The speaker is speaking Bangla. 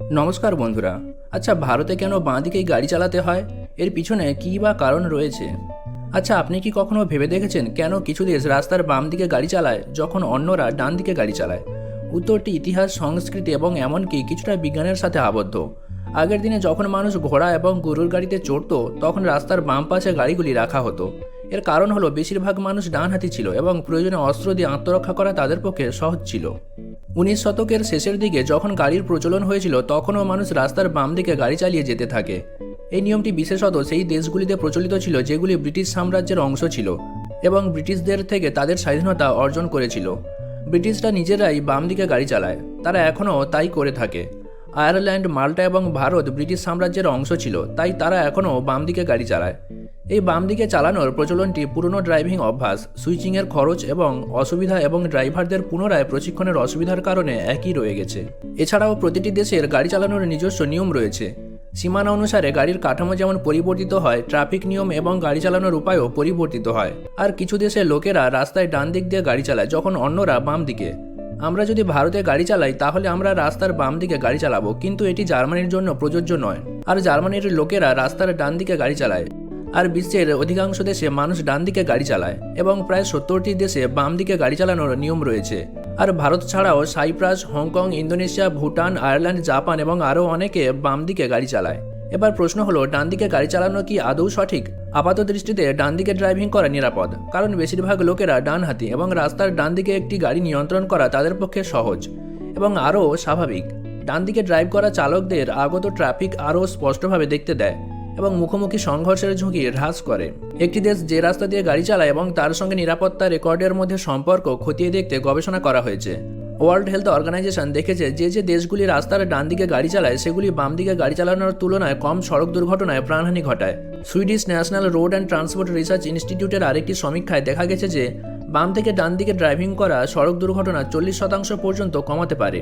নমস্কার বন্ধুরা। আচ্ছা, ভারতে কেন বাঁ দিকেই গাড়ি চালাতে হয়? এর পিছনে কী বা কারণ রয়েছে? আচ্ছা, আপনি কি কখনো ভেবে দেখেছেন কেন কিছু দেশ রাস্তার বাম দিকে গাড়ি চালায় যখন অন্যরা ডান দিকে গাড়ি চালায়? উত্তরটি ইতিহাস, সংস্কৃতি এবং এমনকি কিছুটা বিজ্ঞানের সাথে আবদ্ধ। আগের দিনে যখন মানুষ ঘোড়া এবং গরুর গাড়িতে চড়তো তখন রাস্তার বাম পাশে গাড়িগুলি রাখা হতো। এর কারণ হলো বেশিরভাগ মানুষ ডানহাতি ছিল এবং প্রয়োজনে অস্ত্র দিয়ে আত্মরক্ষা করা তাদের পক্ষে সহজ ছিল। 19 শতকের শেষের দিকে যখন গাড়ির প্রচলন হয়েছিল তখনও মানুষ রাস্তার বাম দিকে গাড়ি চালিয়ে যেতে থাকে। এই নিয়মটি বিশেষত সেই দেশগুলিতে প্রচলিত ছিল যেগুলি ব্রিটিশ সাম্রাজ্যের অংশ ছিল এবং ব্রিটিশদের থেকে তাদের স্বাধীনতা অর্জন করেছিল। ব্রিটিশরা নিজেরাই বাম দিকে গাড়ি চালায়, তারা এখনও তাই করে থাকে। আয়ারল্যান্ড, মাল্টা এবং ভারত ব্রিটিশ সাম্রাজ্যের অংশ ছিল, তাই তারা এখনও বাম দিকে গাড়ি চালায়। এই বাম দিকে চালানোর প্রচলনটি পুরনো ড্রাইভিং অভ্যাস, সুইচিংয়ের খরচ এবং অসুবিধা এবং ড্রাইভারদের পুনরায় প্রশিক্ষণের অসুবিধার কারণে একই রয়ে গেছে। এছাড়াও প্রতিটি দেশের গাড়ি চালানোর নিজস্ব নিয়ম রয়েছে। সীমানা অনুসারে গাড়ির কাঠামো যেমন পরিবর্তিত হয়, ট্রাফিক নিয়ম এবং গাড়ি চালানোর উপায়ও পরিবর্তিত হয়। আর কিছু দেশের লোকেরা রাস্তায় ডান দিক দিয়ে গাড়ি চালায় যখন অন্যরা বাম দিকে। আমরা যদি ভারতে গাড়ি চালাই তাহলে আমরা রাস্তার বাম দিকে গাড়ি চালাবো, কিন্তু এটি জার্মানির জন্য প্রযোজ্য নয়। আর জার্মানির লোকেরা রাস্তার ডান দিকে গাড়ি চালায়। আর বিশ্বের অধিকাংশ দেশে মানুষ ডান দিকে গাড়ি চালায় এবং প্রায় 70টি দেশে বাম দিকে গাড়ি চালানোর নিয়ম রয়েছে। আর ভারত ছাড়াও Cyprus, Hong Kong, Indonesia, Bhutan, Ireland, Japan এবং আরও অনেকে বাম দিকে গাড়ি চালায়। এবার প্রশ্ন হলো, ডান দিকে গাড়ি চালানো কি আদৌ সঠিক? আপাত দৃষ্টিতে ডান দিকে ড্রাইভিং করা নিরাপদ, কারণ বেশিরভাগ লোকেরা ডানহাতি এবং রাস্তার ডান দিকে একটি গাড়ি নিয়ন্ত্রণ করা তাদের পক্ষে সহজ এবং আরও স্বাভাবিক। ডান দিকে ড্রাইভ করা চালকদের আগত ট্রাফিক আরও স্পষ্টভাবে দেখতে দেয় এবং মুখোমুখি সংঘর্ষের ঝুঁকি হ্রাস করে। একটি দেশ যে রাস্তা দিয়ে গাড়ি চালায় এবং তার সঙ্গে নিরাপত্তা রেকর্ডের মধ্যে সম্পর্ক খতিয়ে দেখতে গবেষণা করা হয়েছে। ওয়ার্ল্ড হেলথ অর্গানাইজেশন দেখেছে যে দেশগুলি রাস্তার ডান দিকে গাড়ি চালায় সেগুলি বাম দিকে গাড়ি চালানোর তুলনায় কম সড়ক দুর্ঘটনায় প্রাণহানি ঘটায়। Swedish national road and transport research ইনস্টিটিউটের আরেকটি সমীক্ষায় দেখা গেছে যে বাম থেকে ডান দিকে ড্রাইভিং করা সড়ক দুর্ঘটনা 40% পর্যন্ত কমাতে পারে।